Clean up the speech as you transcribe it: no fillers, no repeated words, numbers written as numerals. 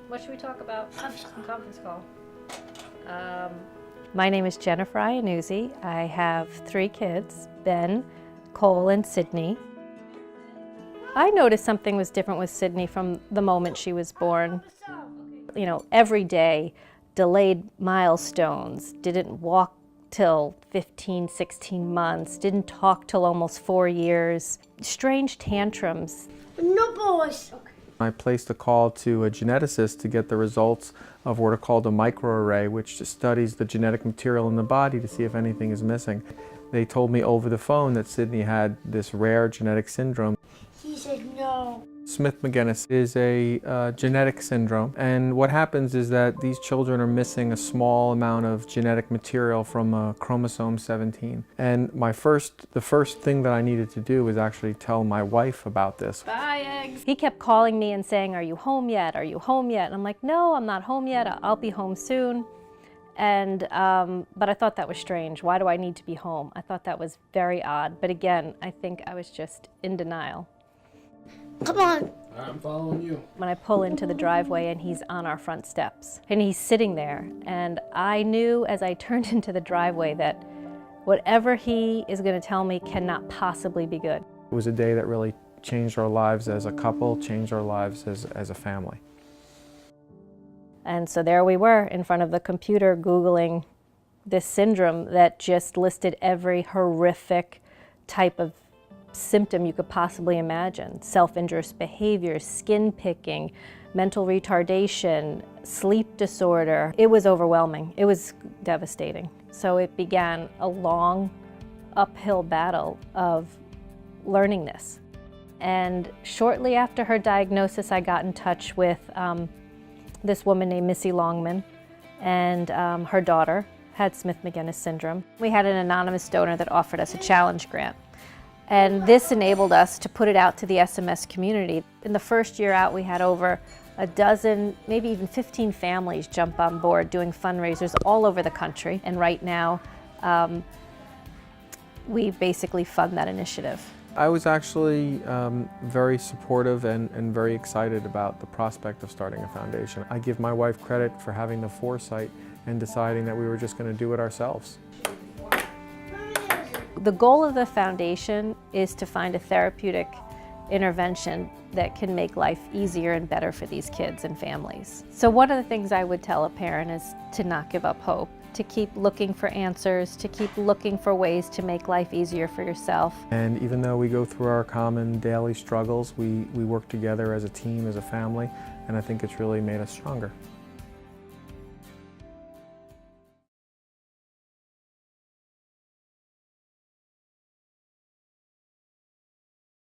What should we talk about on conference call? My name is Christopher Iannuzzi. I have 3 kids, Ben, Cole, and Sydney. I noticed something was different with Sydney from the moment she was born. You know, every day, delayed milestones, didn't walk till 15, 16 months, didn't talk till almost 4 years, strange tantrums. No boys! Okay. I placed a call to a geneticist to get the results of what are called a microarray, which studies the genetic material in the body to see if anything is missing. They told me over the phone that Sydney had this rare genetic syndrome. He said no. Smith-Magenis is a genetic syndrome, and what happens is that these children are missing a small amount of genetic material from chromosome 17. And the first thing that I needed to do was actually tell my wife about this. Bye, eggs. He kept calling me and saying, "Are you home yet? Are you home yet?" And I'm like, "No, I'm not home yet. I'll be home soon." And but I thought that was strange. Why do I need to be home? I thought that was very odd. But again, I think I was just in denial. Come on. I'm following you. When I pull into the driveway and he's on our front steps and he's sitting there, and I knew as I turned into the driveway that whatever he is going to tell me cannot possibly be good. It was a day that really changed our lives as a couple, changed our lives as a family. And so there we were in front of the computer Googling this syndrome that just listed every horrific type of symptom you could possibly imagine. Self-injurious behavior, skin picking, mental retardation, sleep disorder. It was overwhelming. It was devastating. So it began a long uphill battle of learning this. And shortly after her diagnosis, I got in touch with this woman named Missy Longman, and her daughter had Smith-Magenis Syndrome. We had an anonymous donor that offered us a challenge grant. And this enabled us to put it out to the SMS community. In the first year out, we had over a dozen, maybe even 15 families jump on board doing fundraisers all over the country. And right now, we basically fund that initiative. I was actually very supportive and very excited about the prospect of starting a foundation. I give my wife credit for having the foresight and deciding that we were just going to do it ourselves. The goal of the foundation is to find a therapeutic intervention that can make life easier and better for these kids and families. So one of the things I would tell a parent is to not give up hope, to keep looking for answers, to keep looking for ways to make life easier for yourself. And even though we go through our common daily struggles, we work together as a team, as a family, and I think it's really made us stronger.